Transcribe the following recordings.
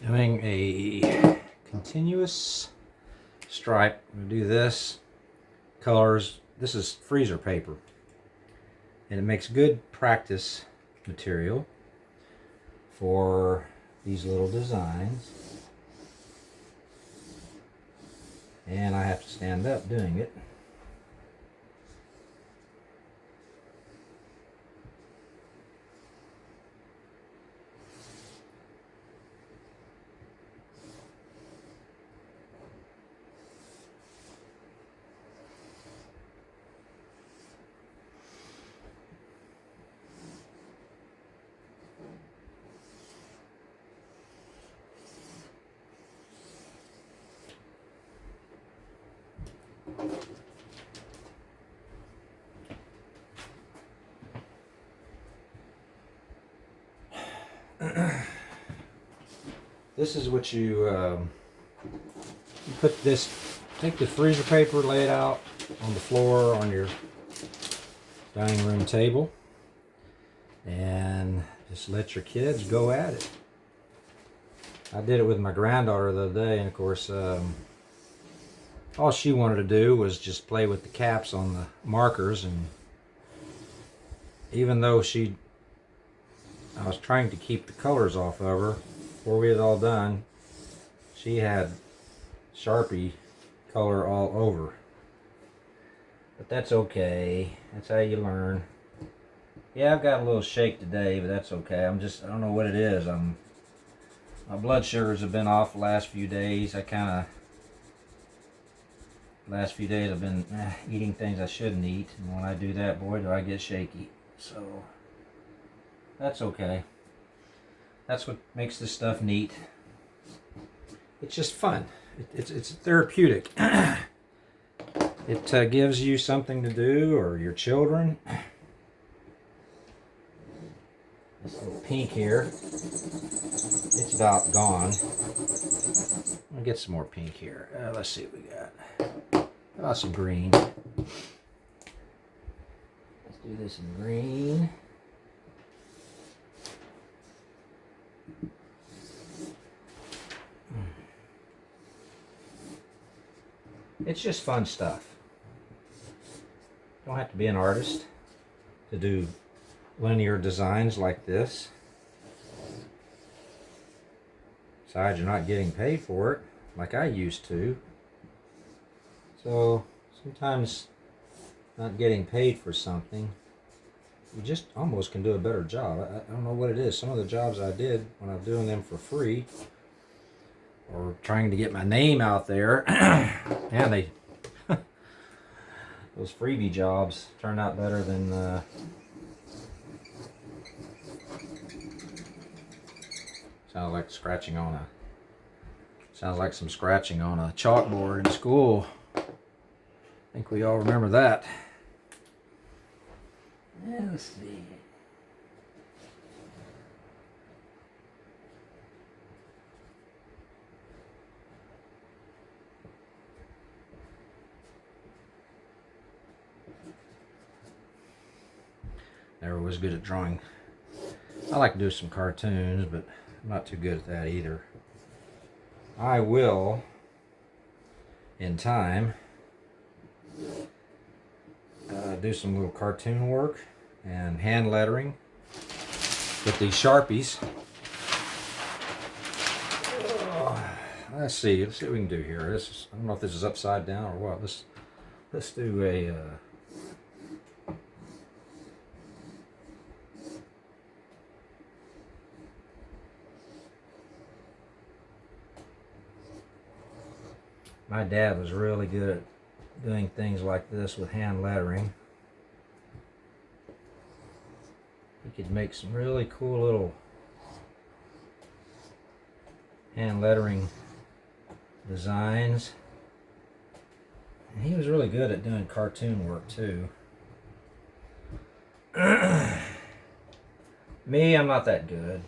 Doing a continuous stripe. I'm going to do this. Colors. This is freezer paper. And it makes good practice material for these little designs. And I have to stand up doing it. This is what you put this, take the freezer paper, lay it out on the floor on your dining room table, and just let your kids go at it. I did it with my granddaughter the other day, and of course all she wanted to do was just play with the caps on the markers, and even though I was trying to keep the colors off of her before we had all done, she had Sharpie color all over. But that's okay. That's how you learn. Yeah, I've got a little shake today, but that's okay. I don't know what it is. My blood sugars have been off the last few days. I've been eating things I shouldn't eat. And when I do that, boy, do I get shaky. So that's okay. That's what makes this stuff neat. It's just fun. It's therapeutic. It gives you something to do, or your children. This little pink here, it's about gone. I'll get some more pink here. Let's see what we got. Some green. Let's do this in green. It's just fun stuff. Don't have to be an artist to do linear designs like this. Besides, you're not getting paid for it like I used to. So sometimes not getting paid for something, you just almost can do a better job. I don't know what it is. Some of the jobs I did when I was doing them for free, or trying to get my name out there, man, those freebie jobs turned out better than sounds like some scratching on a chalkboard in school. I think we all remember that. Yeah, let's see. Never was good at drawing. I like to do some cartoons, but I'm not too good at that either. I will, in time, do some little cartoon work and hand lettering with these Sharpies. Let's see what we can do here. I don't know if this is upside down or what. Let's do a my dad was really good at doing things like this with hand lettering. He could make some really cool little hand lettering designs. And he was really good at doing cartoon work too. Me, I'm not that good.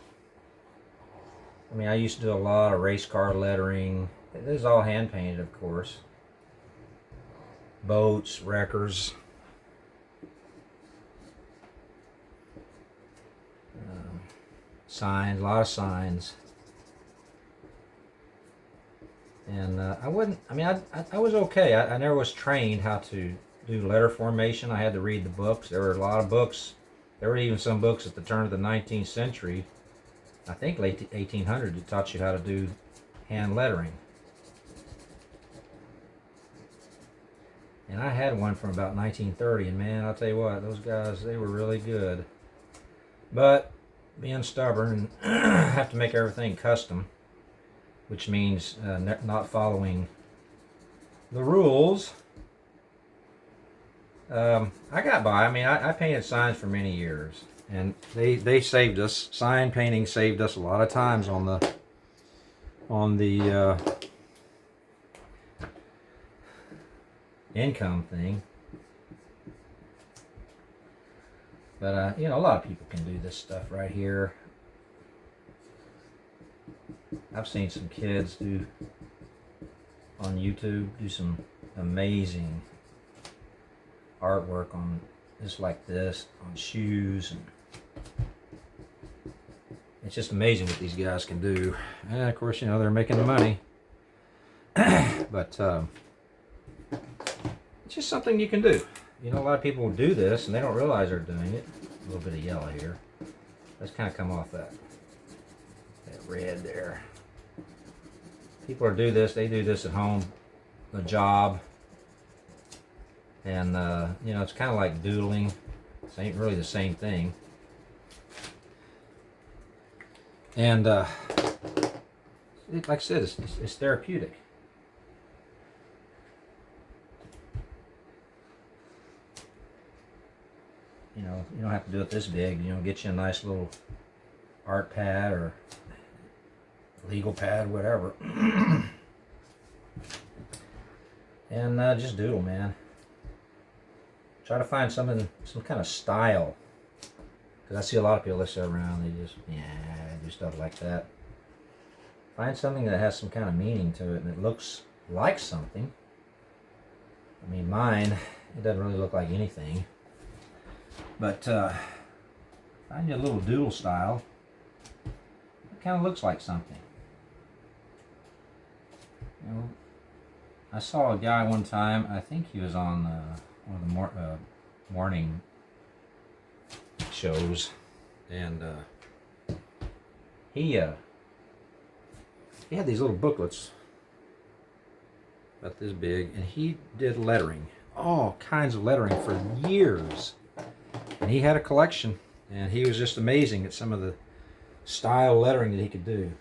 I mean, I used to do a lot of race car lettering. This is all hand painted, of course. Boats, wreckers. Signs, a lot of signs. And I wasn't, I mean, I was okay. I never was trained how to do letter formation. I had to read the books. There were a lot of books. There were even some books at the turn of the 19th century, I think late 1800, that taught you how to do hand lettering. And I had one from about 1930, and man, I'll tell you what, those guys, they were really good. But being stubborn and have to make everything custom, which means not following the rules. I got by. I mean, I painted signs for many years, and they saved us. Sign painting saved us a lot of times on the income thing. But you know, a lot of people can do this stuff right here. I've seen some kids do on YouTube do some amazing artwork on just like this on shoes, and it's just amazing what these guys can do. And of course, you know, they're making money. But it's just something you can do. You know, a lot of people do this and they don't realize they're doing it. A little bit of yellow here. Let's kind of come off that red there. People do this. They do this at home, a job, and you know, it's kind of like doodling. It ain't really the same thing. And like I said, it's therapeutic. You know, you don't have to do it this big. You know, get you a nice little art pad or legal pad, whatever. And just doodle, man. Try to find some kind of style. Because I see a lot of people that sit around, they just, do stuff like that. Find something that has some kind of meaning to it and it looks like something. I mean, mine, it doesn't really look like anything. But find you a little doodle style. It kind of looks like something. You know, I saw a guy one time, I think he was on one of the morning shows, and he had these little booklets about this big, and he did lettering, all kinds of lettering for years. And he had a collection, and he was just amazing at some of the style lettering that he could do.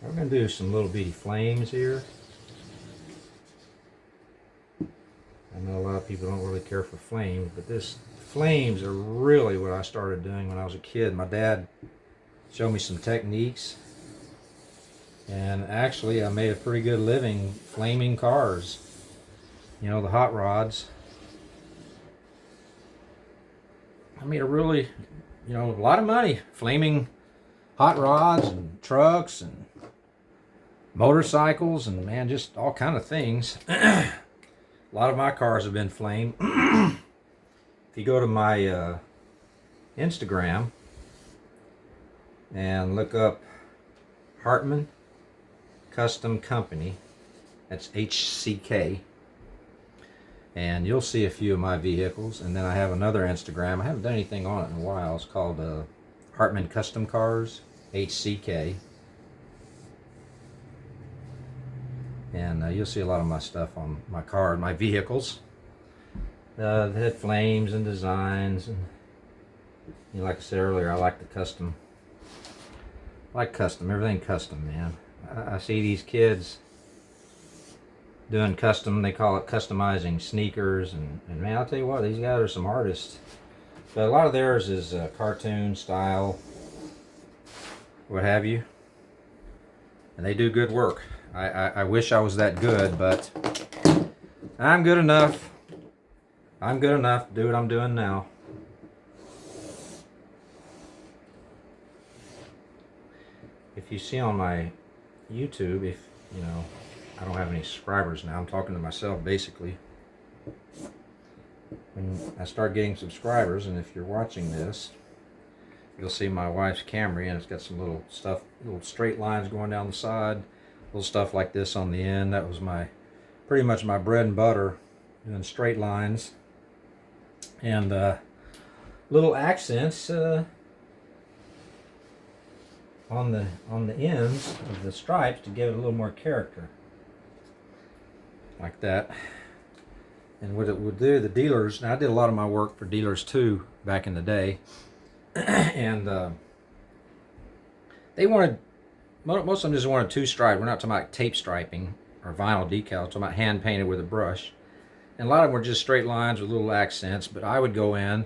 We're going to do some little bitty flames here. I know a lot of people don't really care for flames, but flames are really what I started doing when I was a kid. My dad showed me some techniques, and actually I made a pretty good living flaming cars. You know, the hot rods. I made a really, you know, a lot of money flaming hot rods and trucks and motorcycles and, man, just all kind of things. A lot of my cars have been flamed. If you go to my Instagram and look up Hartman Custom Company, that's HCK, and you'll see a few of my vehicles. And then I have another Instagram. I haven't done anything on it in a while. It's called Hartman Custom Cars, HCK. And you'll see a lot of my stuff on my car, my vehicles. They had flames and designs. And, you know, like I said earlier, I like the custom. I like custom, everything custom, man. I see these kids doing custom, they call it customizing sneakers, and man, I'll tell you what, these guys are some artists. But a lot of theirs is cartoon style, what have you, and they do good work. I wish I was that good, but I'm good enough. I'm good enough to do what I'm doing now. If you see on my YouTube, if you know, I don't have any subscribers now. I'm talking to myself basically. When I start getting subscribers, and if you're watching this, you'll see my wife's Camry, and it's got some little stuff, little straight lines going down the side. little stuff like this on the end. That was pretty much my bread and butter, doing straight lines and little accents on the ends of the stripes to give it a little more character, like that. And what it would do, the dealers, now I did a lot of my work for dealers too back in the day, and they wanted, most of them just wanted two stripe. We're not talking about tape striping or vinyl decals, we're talking about hand painted with a brush. And a lot of them were just straight lines with little accents, but I would go in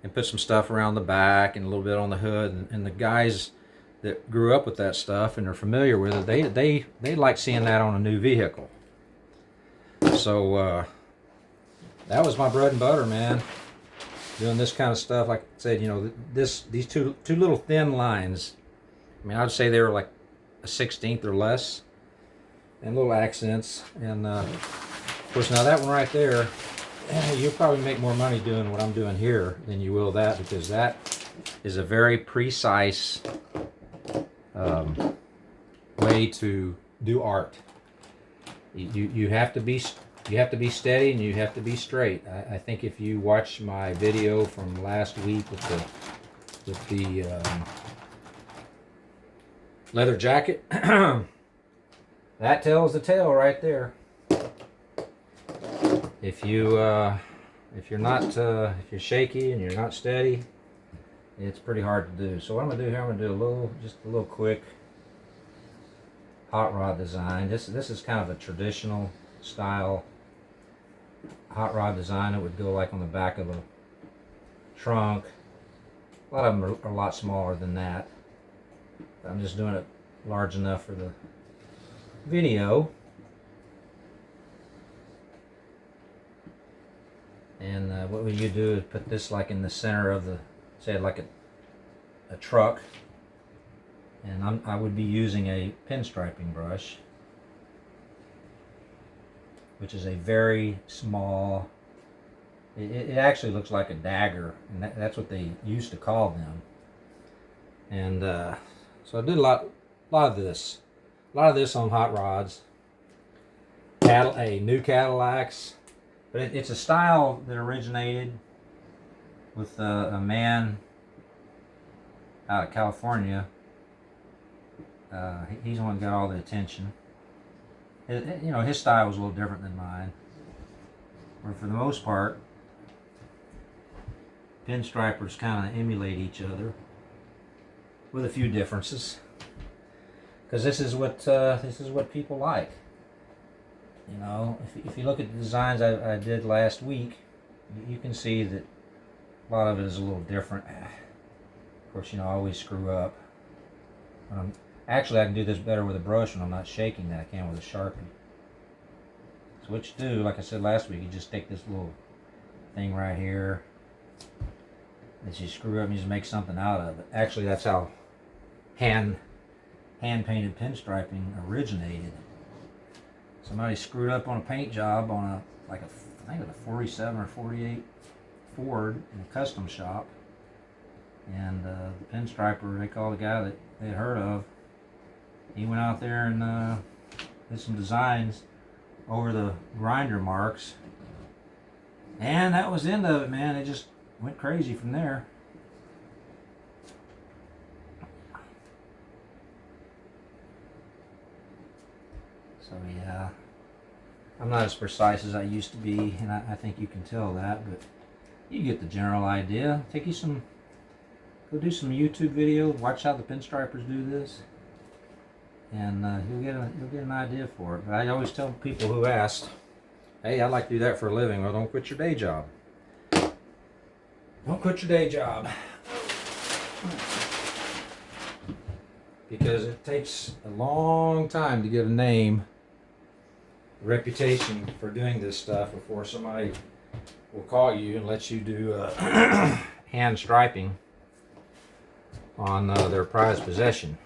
and put some stuff around the back and a little bit on the hood, and the guys that grew up with that stuff and are familiar with it, they like seeing that on a new vehicle. So that was my bread and butter, man. Doing this kind of stuff, like I said, you know, these two little thin lines. I mean, I'd say they were like a 1/16 or less, and little accents. And of course, now that one right there, you'll probably make more money doing what I'm doing here than you will that, because that is a very precise way to do art. You have to be steady and you have to be straight. I think if you watch my video from last week with the leather jacket, that tells the tale right there. If you're shaky and you're not steady, it's pretty hard to do. So what I'm gonna do here, I'm gonna do just a little quick hot rod design. This is kind of a traditional style hot rod design. It would go like on the back of a trunk. A lot of them are a lot smaller than that. I'm just doing it large enough for the video. And what you do is put this like in the center of the, say like a truck. And I would be using a pinstriping brush, which is a very small, it actually looks like a dagger, and that's what they used to call them. And so I did a lot of this on hot rods, new Cadillacs, but it's a style that originated with a man out of California. He's the one that got all the attention. You know, his style was a little different than mine. Where for the most part, pinstripers kind of emulate each other, with a few differences. Because this is what people like. You know, if you look at the designs I did last week, you can see that a lot of it is a little different. Of course, you know, I always screw up. Actually, I can do this better with a brush when I'm not shaking than I can with a Sharpie. So what you do, like I said last week, you just take this little thing right here, and you screw up and you just make something out of it. Actually, that's how hand painted pinstriping originated. Somebody screwed up on a paint job on I think it was a 47 or 48 Ford in a custom shop. And the pinstriper, they called the guy that they had heard of. He went out there and did some designs over the grinder marks. And that was the end of it, man. It just went crazy from there. So yeah, I'm not as precise as I used to be, and I think you can tell that, but you get the general idea. Go do some YouTube videos, watch how the pinstripers do this, and you'll get an idea for it. But I always tell people who ask, hey, I'd like to do that for a living. Well, don't quit your day job. Don't quit your day job. Because it takes a long time to get a name, reputation for doing this stuff before somebody will call you and let you do hand striping on their prized possession.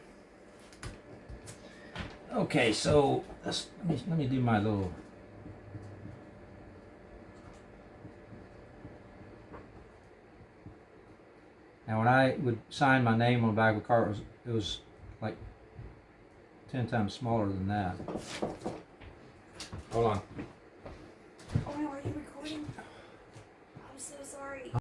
Okay, so let me do my little. Now, when I would sign my name on the back of a car, it was like 10 times smaller than that. Hold on. Oh, are you recording?